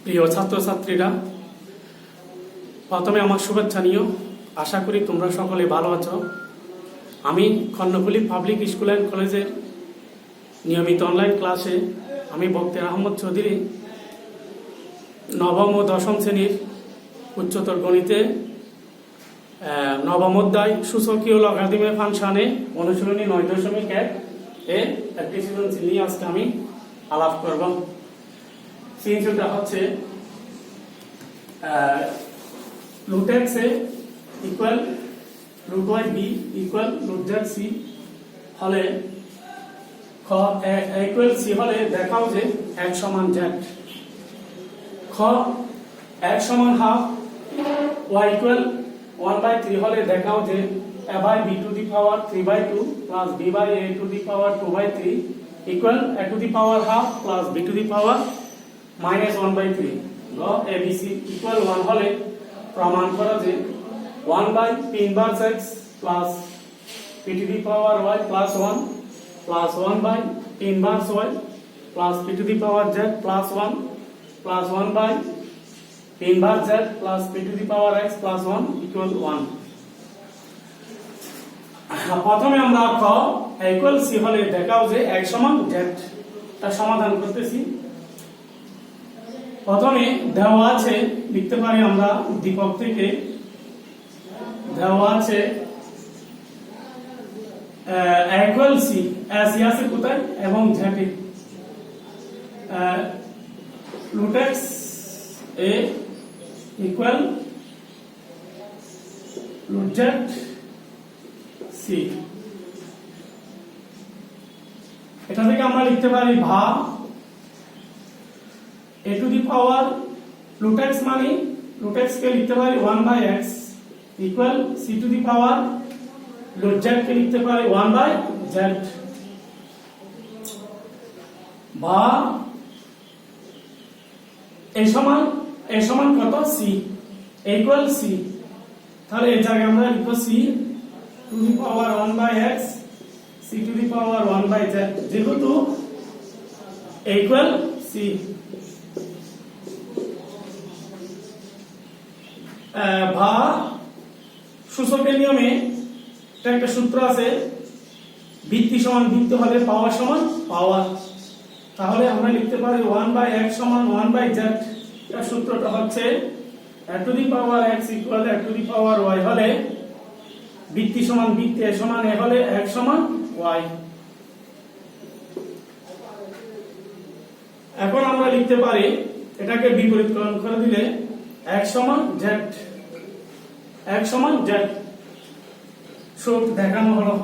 প্রিয় ছাত্রছাত্রীরা, প্রথমে আমার শুভেচ্ছা নিও। আশা করি তোমরা সকলে ভালো আছো। আমি কর্ণফুলী পাবলিক স্কুল অ্যান্ড কলেজের নিয়মিত অনলাইন ক্লাসে আমি বক্তের আহমদ চৌধুরী নবম ও দশম শ্রেণীর উচ্চতর গণিতে নবম অধ্যায় সূচকীয় লগারিদমের ফাংশনে অনুশীলনী 9.1 এ একটি সৃজনশীল নিয়ে আজকে আমি আলাপ করব। সৃজনশীলটা হচ্ছে root x a equal root y b equal root z c হলে খ equal c হলে দেখাও যে x সমান z, খ x সমান half y equal 1/3 হলে দেখাও যে a by b to the power 3/2 plus b by a to the power 2/3 equal a to the power half plus b to the power minus 1/3 a b c equal 1 হলে প্রমাণ করা যে 1 by p inverse x plus p to the power y plus 1 plus 1 by p inverse y plus p to the power z plus 1 plus 1 by p inverse z plus p to the power x plus 1 equal 1। প্রথমে আমরা খ equal c হলে দেখাও যে x সমান z তা সমাধান করতেছি। প্রথমে দেওয়া আছে, লিখতে পারি আমরা উদ্দীপক থেকে, দেওয়া আছে equal c আছে কোথায় এবং z root x a equal root z c। এটা থেকে আমরা লিখতে পারি ভা a to the power root x মানে root x কে লিখতে পারি 1 by x equal c to the power root z কে লিখতে পারি 1 by z বা a সমান কত c equal c, তাহলে এই জায়গায় আমরা লিখব c to the power 1 by x c to the power 1 by z যেহেতু equal c। ভা সূচকের নিয়মে একটা সূত্র আছে, ভিত্তি সমান ভিত্তি হলে পাওয়ার সমান পাওয়ার, তাহলে আমরা লিখতে পারি 1 by x সমান 1 by z। এর সূত্রটা হচ্ছে a to the power x equal a to the power y হলে ভিত্তি সমান ভিত্তি a সমান a হলে x সমান y। এখন আমরা লিখতে পারি এটাকে বিপরীতকরণ করে দিলে x সমান z, x সমান z শর্ট দেখানো হলো,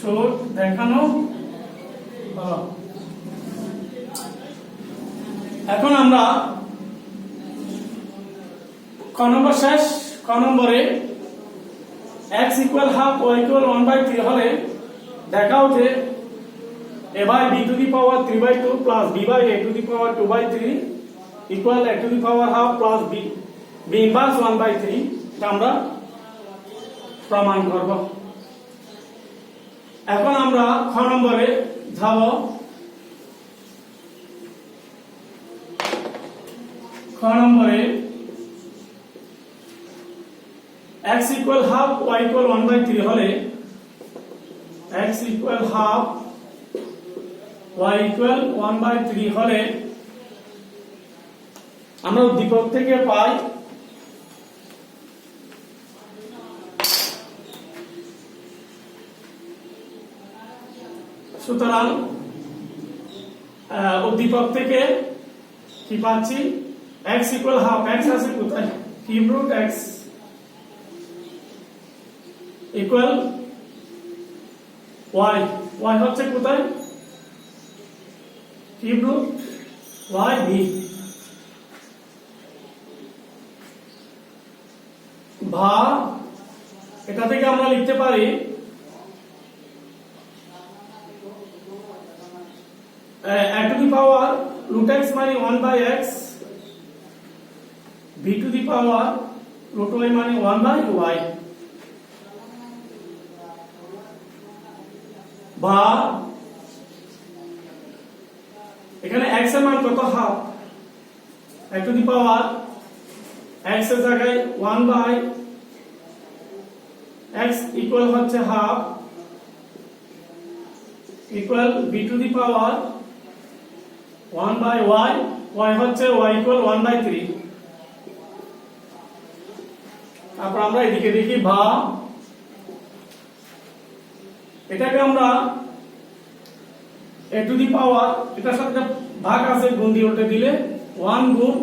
শর্ট দেখানো হলো। এখন আমরা ক নম্বর শেষ, ক নম্বরে x equal half y equal 1/3 হলে দেখাও যে a by b to the power 3/2 plus b by a to the power 2/3 equal a to the power half plus b inverse 1/3 এটা আমরা প্রমাণ করব। এখন আমরা খ নম্বরে যাব। খ নম্বরে x equal half y equal 1/3 হলে x equal half y equal 1/3 হলে আমরা উদ্দীপক থেকে পাই সুতরাং উদ্দীপক থেকে কি পাচ্ছি, x equal half, x আছে কোথায়, cube root x equal y, y হচ্ছে কোথায় cube root y b বা এটা থেকে আমরা লিখতে পারি a to the power root x মানে 1 by x b to the power root y মানে 1 by y বা এখানে x এর মান কত half a to the power x এর জায়গায় 1 by x ইকুয়াল হচ্ছে half equal b to the power 1 by y y হচ্ছে y ইকুয়াল 1 by 3। তারপর আমরা এদিকে দেখি ভাগ, এটাকে আমরা a to the power এটার সাথে ভাগ আছে গুণ দিয়ে উল্টে দিলে 1 গুণ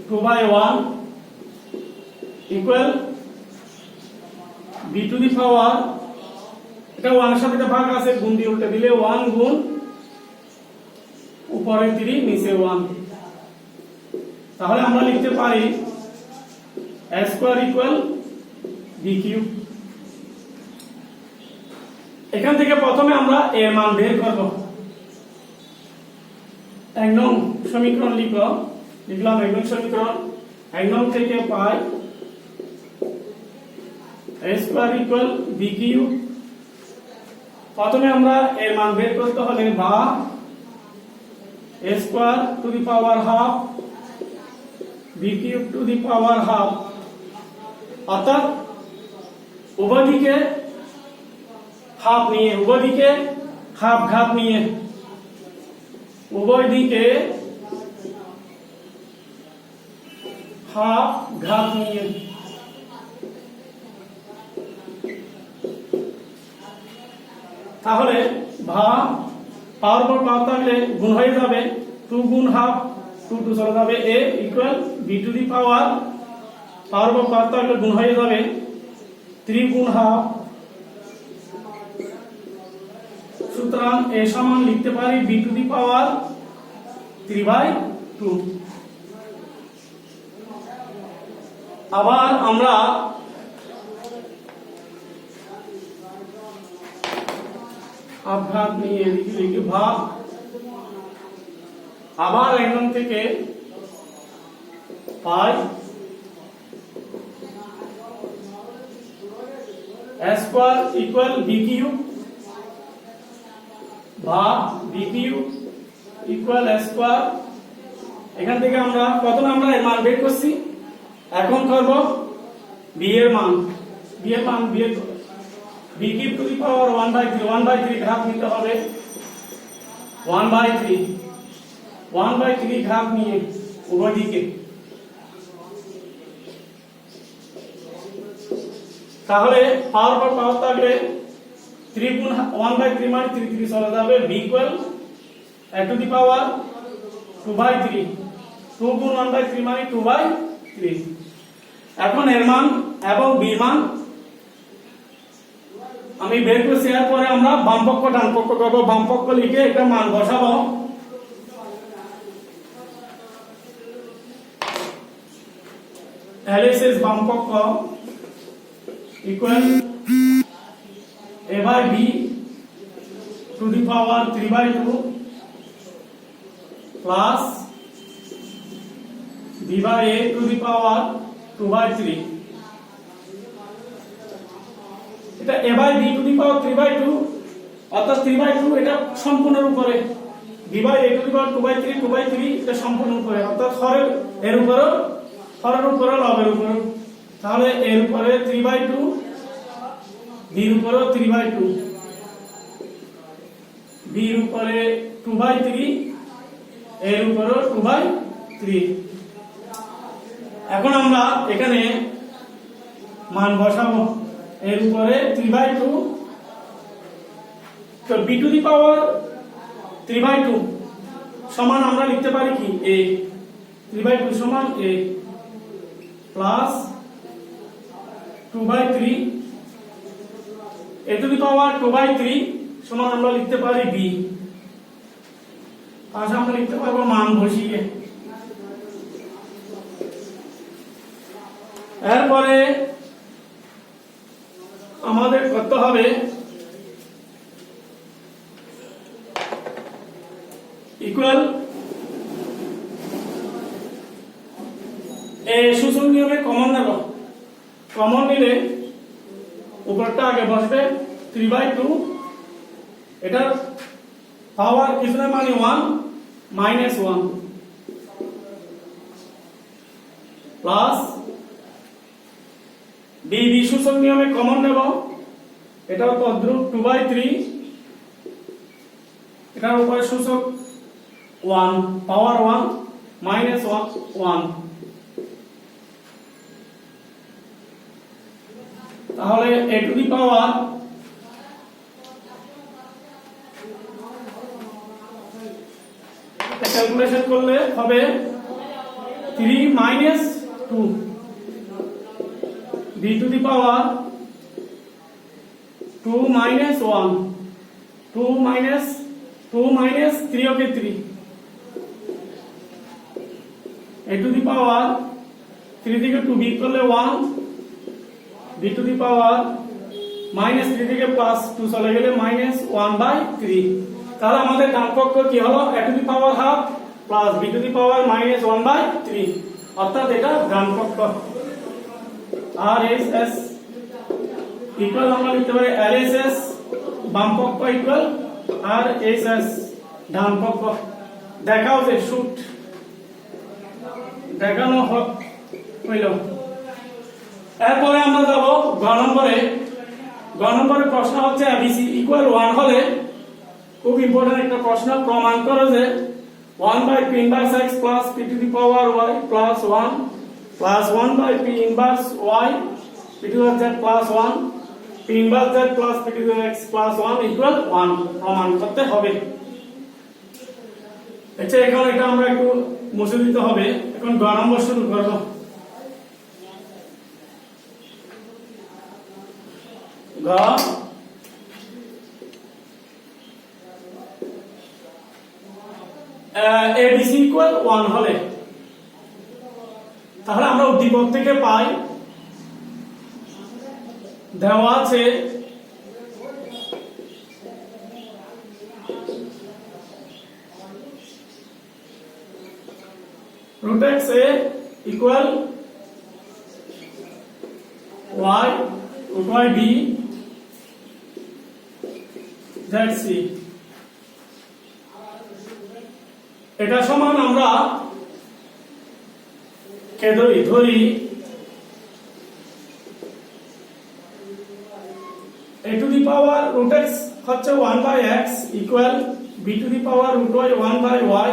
2 by 1 equal b to the power এটা 1 এর সাথে ভাগ আছে গুণ দিয়ে উল্টে দিলে 1 গুণ উপরে 3 নিচে 1। তাহলে আমরা লিখতে পারি a square equal b cube। এখান থেকে প্রথমে আমরা এর মান বের করব। এক নং সমীকরণ লিখলাম এক নং সমীকরণ, এক নং থেকে পাই a square equal b cube। প্রথমে আমরা এর মান বের করতে হলে বা a square to the power half b cube to the power half, অর্থাৎ উভয় দিকে হাফ নিয়ে উভয় দিকে হাফ ঘাত নিয়ে উভয় দিকে হাফ ঘাত নিয়ে তাহলে ভাগ পাওয়ার পর পাওয়ার থাকলে গুণ হয়ে যাবে 2 গুণ হাফ 2 2 চলে যাবে a equal b to the power power পর পাওয়ার থাকলে গুণ হয়ে যাবে 3 গুণ হাফ। সুতরাং a সমান লিখতে পারি b টু দি পাওয়ার 3/2। আবার আমরা আঘাত নিয়ে লিখি ভাগ, আবার একদম থেকে পাই a square equal b cube ভাগ b cube equal a square। এখান থেকে আমরা প্রথমে আমরা এর মান বের করছি, এখন করব b এর মান বের b cube to the power 1/3 ঘাত নিতে হবে 1/3 ঘাত নিয়ে উভয় দিকে। তাহলে পাওয়ার পর পাওয়ার থাকলে 3 গুণ 1/3 মানে 3 3 চলে যাবে b equal a to the power 2/3 2 গুণ 1/3 মানে 2/3। এখন এর মান এবং b মান আমি বের করছি, এরপরে আমরা বাম পক্ষ ডান পক্ষ করব। বাম পক্ষ লিখে একটা মান বসাবো, LHS বাম পক্ষ equal a/b to the power 3/2 plus b/a to the power 2/3। এটা a/b টু দি পাওয়ার 3/2 অর্থাৎ 3/2 এটা সম্পূর্ণের উপরে, b/a টু দি পাওয়ার 2/3 এটা সম্পূর্ণ উপরে, অর্থাৎ হরের এর উপরে লবের উপরে। তাহলে এর উপরে 3/2 b এর উপরে 3/2 b এর উপরে 2/3 এর উপরে 2/3। এখন আমরা এখানে মান বসাবো, এর উপরে 3/2 তো b টু দি পাওয়ার 3/2 সমান আমরা লিখতে পারি কি a 3/2 সমান a plus 2/3 a to the power 2/3 সমান আমরা লিখতে পারি b। আজ আমরা লিখতে পারবো মান বসিয়ে। এরপরে আমাদের করতে হবে ইকুয়াল এই সূচক নিয়মে কমন নেব, কমন নিলে উপরটা আগে বসবে 3/2 এটার পাওয়ার কিছু না মানে 1 -1 প্লাস বি সূচক নিয়মে কমন নেব, এটাও তদ্রূপ 2/3, এটার উপরে সূচক 1 পাওয়ার 1 মাইনাস 1, তাহলে a to the power calculation করলে হবে 3 minus 2, b to the power 2 minus 1, 2 minus 3 okay 3, a to the power 3 থেকে 2 বিয়োগ করলে 1, b to the power minus 3 থেকে প্লাস 2 চলে গেলে মাইনাস 1/3। তাহলে আমাদের ডান পক্ষ কি হলো a to the power half plus b to the power minus 1/3, অর্থাৎ এটা ডান পক্ষ। আর এস এস ইকুয়াল আমরা লিখতে পারি আর এস এস বাম পক্ষ ইকুয়াল আর এস এস ডান পক্ষ। দেখাও যে শুট দেখানো হইল। এরপরে আমরা যাব গ নম্বরে। গ নম্বরের প্রশ্ন হচ্ছে এবিসি ইকুয়াল 1 হলে, খুব ইম্পর্টেন্ট একটা প্রশ্ন, প্রমাণ করো যে 1/p inverse x plus p two the power y plus 1 plus 1/p inverse y p to the z plus 1 p inverse z plus p to the x plus 1 equal 1 প্রমাণ করতে হবে। আচ্ছা, এখন এটা আমরা একটু মুছে দিতে হবে। এখন গ নম্বর শুরু করব। গ ABC ইকুয়াল 1 হলে, তাহলে আমরা উদ্দীপক থেকে পাই, দেওয়া আছে root x a equal y root y b z c, এটা সমান আমরা কে ধরি a to the power root x হচ্ছে 1/x equal b to the power root y 1/y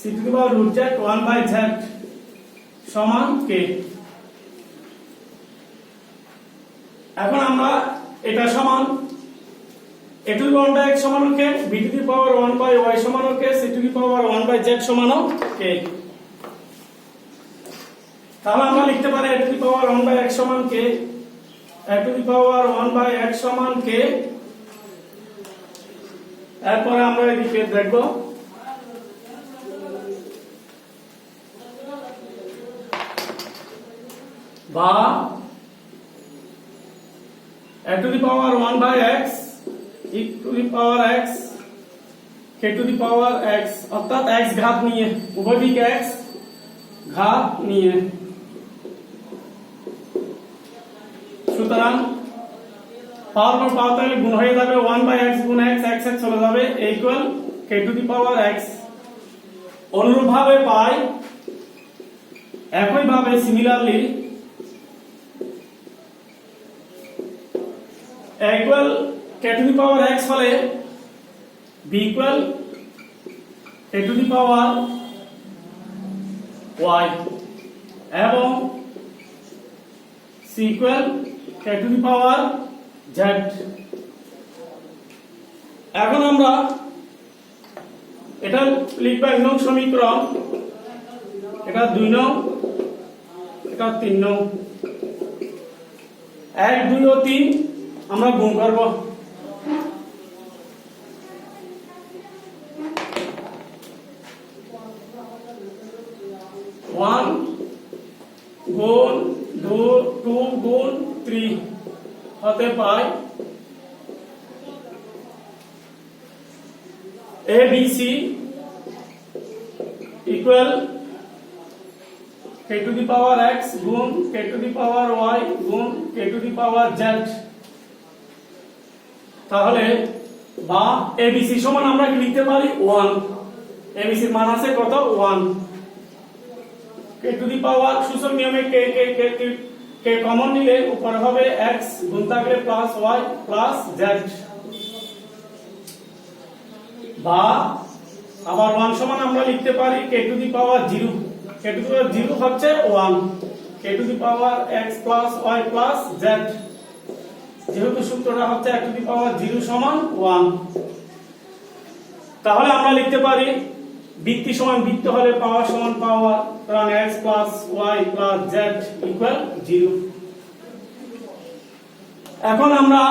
c two the power root z 1/z সমান k। এখন আমরা এটা সমান a to the power x সমান k, b to the power 1/y সমান k, c two the power 1/z সমান k। তাহলে আমরা লিখতে পারি a to the power 1/x সমান k, a to the power 1/x সমান k। এরপরে আমরা এদিকে দেখব বা a to the power 1/x e two the power x k two the power x, অর্থাৎ x ঘাত নিয়ে, উভয় দিকে x ঘাত নিয়ে। সুতরাং পাওয়ার পর পাওয়ার তাহলে গুণ হয়ে যাবে 1/x গুণ x, x x চলে যাবে equal k two the power x। অনুরূপভাবে পাই, একইভাবে similarly equal k two the power x হলে b equal k two the power y এবং c equal k two the power z। এখন আমরা এটা লিখব 1 নং সমীকরণ, এটা 2 নং, এটা 3 নং, 1 2 ও 3 আমরা গুণ করব। 1 গুণ 2 গুণ 3 হতে পাই ABC equal k two the power x গুণ k two the power y গুণ k two the power z। তাহলে বা ABC সমান আমরা কি লিখতে পারি 1, ABC এর মান আছে কত 1, k কে টু দি পাওয়ার সূচক নিয়মে কে কে কে কে কমন নিলে উপরে হবে x গুণ থাকলে প্লাস y প্লাস z, বা আবার 1 সমান আমরা লিখতে পারি কে to the power 0, K to the পাওয়ার 0 হচ্ছে 1, K to the power x plus y plus z, যেহেতু সূত্রটা হচ্ছে x টু দি পাওয়ার 0 সমান 1, তাহলে আমরা লিখতে পারি বৃত্তি সমান বৃত্ত হলে পাওয়ার সমান পাওয়ার, কারণ x plus y plus z equal 0। এখন আমরা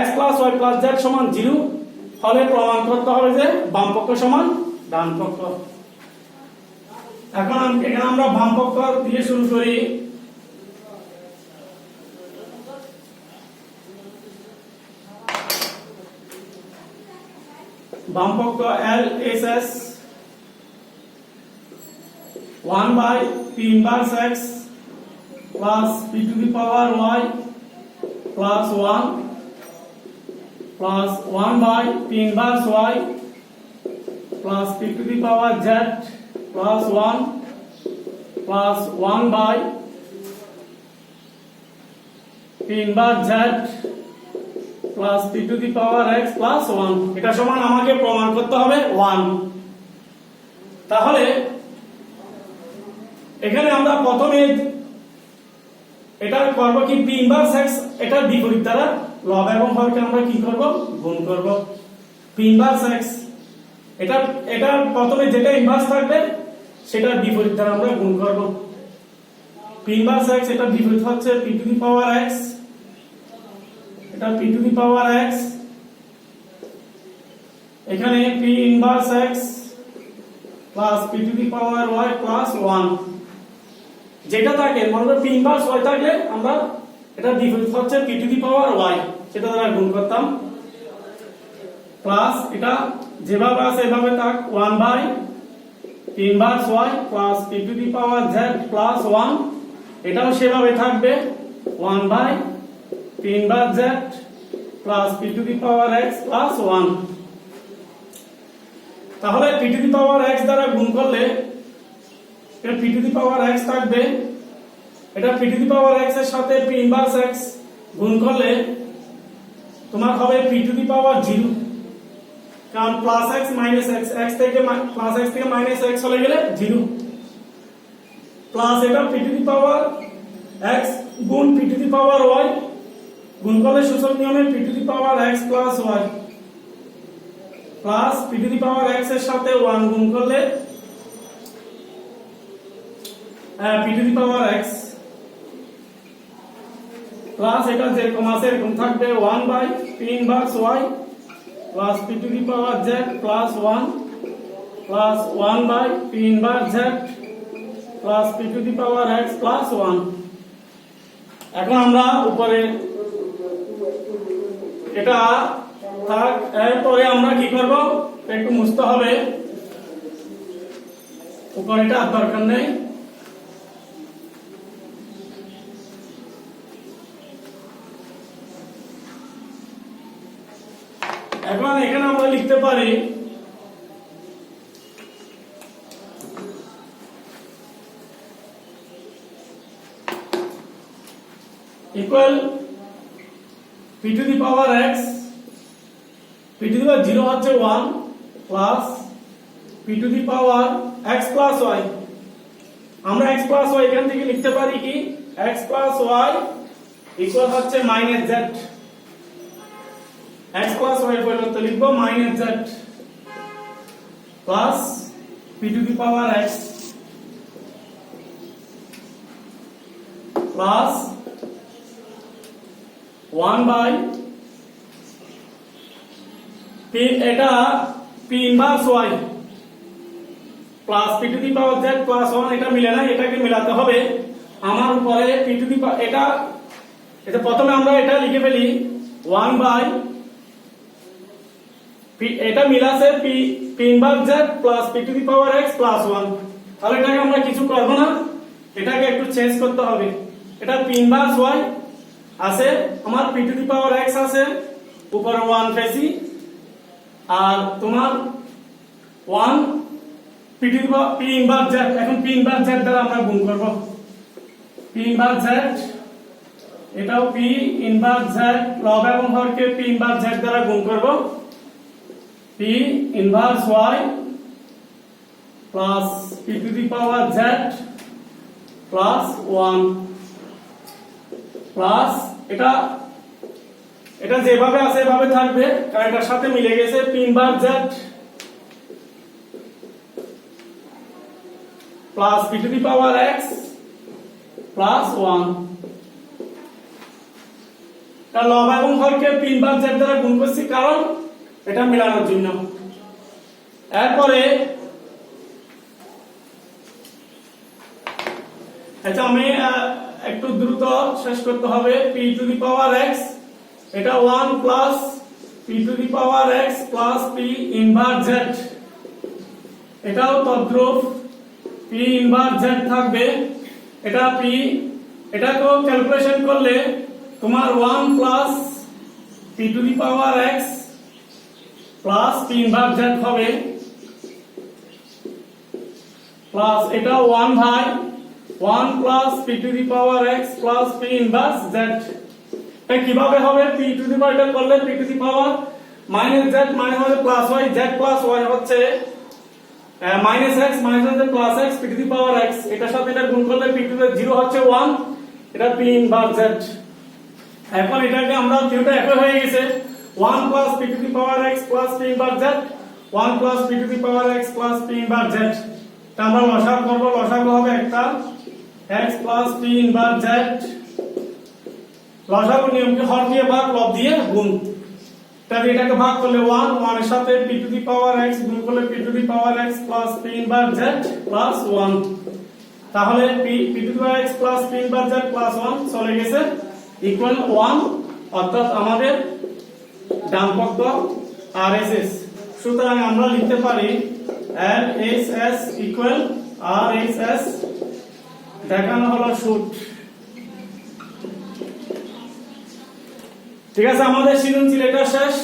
x plus y plus z সমান 0 হলে প্রমাণ করতে হবে যে বাম পক্ষ সমান ডান পক্ষ। এখন এখানে আমরা বাম পক্ষ দিয়ে শুরু করি। বাম পক্ষ LHS 1 by p inverse x plus p to the power y plus 1 plus 1 by p inverse y plus p to the power z plus 1 plus 1 by p inverse z plus p to the power x plus 1, এটা সমান আমাকে প্রমাণ করতে হবে 1। তাহলে এখানে আমরা প্রথমে এটা করব কি p inverse x, এটা বিপরীত দ্বারা লব এবং হরকে আমরা কি করব গুণ করব। p inverse x এটা প্রথমে যেটা ইনভার্স থাকবে সেটা বিপরীত দ্বারা আমরা গুণ করব। p inverse x এটা বিপরীত হচ্ছে p to the power x, এটা p to the power x, এখানে p inverse x plus p to the power y plus 1, যেটা থাকে মনে করো p inverse y থাকলে আমরা এটা বিপরীত হচ্ছে p to the power y, সেটা দ্বারা গুণ করতাম, প্লাস এটা যেভাবে আছে এভাবে থাক 1 by p inverse y plus p to the power z plus 1, এটাও সেভাবে থাকবে 1 by p inverse z plus p to the power x plus 1। তাহলে p to the power x দ্বারা গুণ করলে এটা p to the power x থাকবে, এটা p to the power x এর সাথে p inverse x গুণ করলে তোমার হবে p to the power 0, কারণ plus x minus x, x থেকে প্লাস x থেকে মাইনাস x চলে গেলে 0, প্লাস এটা p to the power x গুণ p to the power y গুণ করলে সূচক নিয়মে p to the power x plus y plus p to the power x এর সাথে 1 গুণ করলে p to the power x plus এটা যেরকম আছে এরকম থাকবে 1 by p inverse y plus p to the power z plus 1 plus 1 by p inverse z plus p to the power x plus 1। এখন আমরা উপরে এটা থাক, এরপরে আমরা কি করব একটু মুছতে হবে, উপরে এটা আর দরকার নেই। এখন এখানে আমরা লিখতে পারি equal p to the power x, p to the power 0 হচ্ছে 1 plus p to the power x plus y, আমরা x plus y এখান থেকে লিখতে পারি কি x plus y ইকুয়াল হচ্ছে minus z, x plus y এর পরিবর্তে লিখব minus z plus p to the power x plus 1 by p, এটা p inverse y plus p to the power z plus 1, এটা মিলে না, এটাকে মিলাতে হবে আমার উপরে p to the power, এটা প্রথমে আমরা এটা লিখে ফেলি 1 by p, এটা মিলাছে p inverse z plus p to the power x plus 1, তাহলে এটাকে আমরা কিছু করব না, এটাকে একটু চেঞ্জ করতে হবে। এটা p inverse y আছে, আমার p to the power x আছে উপরে 1 ফেসি, আর তোমার 1 p পি ইনভার্স জেড, এখন পি ইনভার্স জেড দ্বারা আমরা গুণ করব। পি ইনভার্স জেড, এটাও পি ইনভার্স জেড, লব এবং হরকে পি ইনভার্স জেড দ্বারা গুণ করব। P inverse y plus P to the power z plus 1 plus এটা যেভাবে আছে এভাবে থাকবে, কারণ এটার সাথে মিলে গেছে। P inverse Z plus P to the power X plus 1। তার লব এবং হরকে পি ইনভার্স জেড দ্বারা গুণ করছি, কারণ এটা মেলানোর জন্য। এরপরে আচ্ছা, আমি একটু দ্রুত শেষ করতে হবে। P to the power x, এটা 1 plus P to the power X plus P inverse z, এটাও তদ্রূপ পি ইনভার্স জেড থাকবে। এটাকেও ক্যালকুলেশন করলে তোমার 1 plus P to the power X plus P inverse Z হবে, প্লাস এটা 1 ভাগ 1 plus P to the power X plus P inverse Z. এটা কিভাবে হবে? পি টু দি পাওয়ার করলে P to the power minus Z minus হবে plus Y, Z plus Y হচ্ছে minus X minus হচ্ছে plus X P to the power X, এটার সাথে এটা গুণ করলে পি টু দি 0 হচ্ছে 1, এটা পি ইনভার্স জেড। এখন এটাকে আমরা যেটা একই হয়ে গেছে 1 plus P to the power X plus P inverse Z, 1 plus P to the power X plus P inverse Z. এটা আমরা লসাগু করব, লসাগু হবে একটা x plus P inverse Z, লসাগু নিয়মকে হর দিয়ে ভাগ লব দিয়ে গুণ। তাহলে এটাকে ভাগ করলে 1 এর সাথে P to the power x গুণ করলে P to the power x plus P inverse Z plus 1। তাহলে P to the power x plus P inverse Z plus 1 চলে গেছে ইকুয়াল 1, অর্থাৎ আমাদের ডান পক্ষ RHS। সুতরাং আমরা লিখতে পারি LHS ইকুয়াল RHS, দেখানো হলো সুট। ঠিক আছে, আমাদের সৃজনশীল এটা শেষ।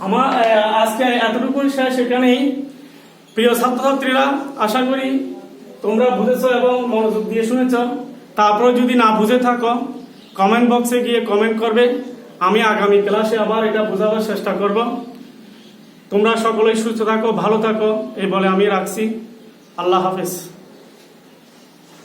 আমার আজকে এতটুকুই শেষ এখানেই। প্রিয় ছাত্রছাত্রীরা, আশা করি তোমরা বুঝেছো এবং মনোযোগ দিয়ে শুনেছো। তারপরে যদি না বুঝে থাকো কমেন্ট বক্সে গিয়ে কমেন্ট করবে, আমি আগামী ক্লাসে আবার এটা বোঝাবার চেষ্টা করব। তোমরা সকলেই সুস্থ থাকো, ভালো থাকো, এই বলে আমি রাখছি। আল্লাহ হাফেজ।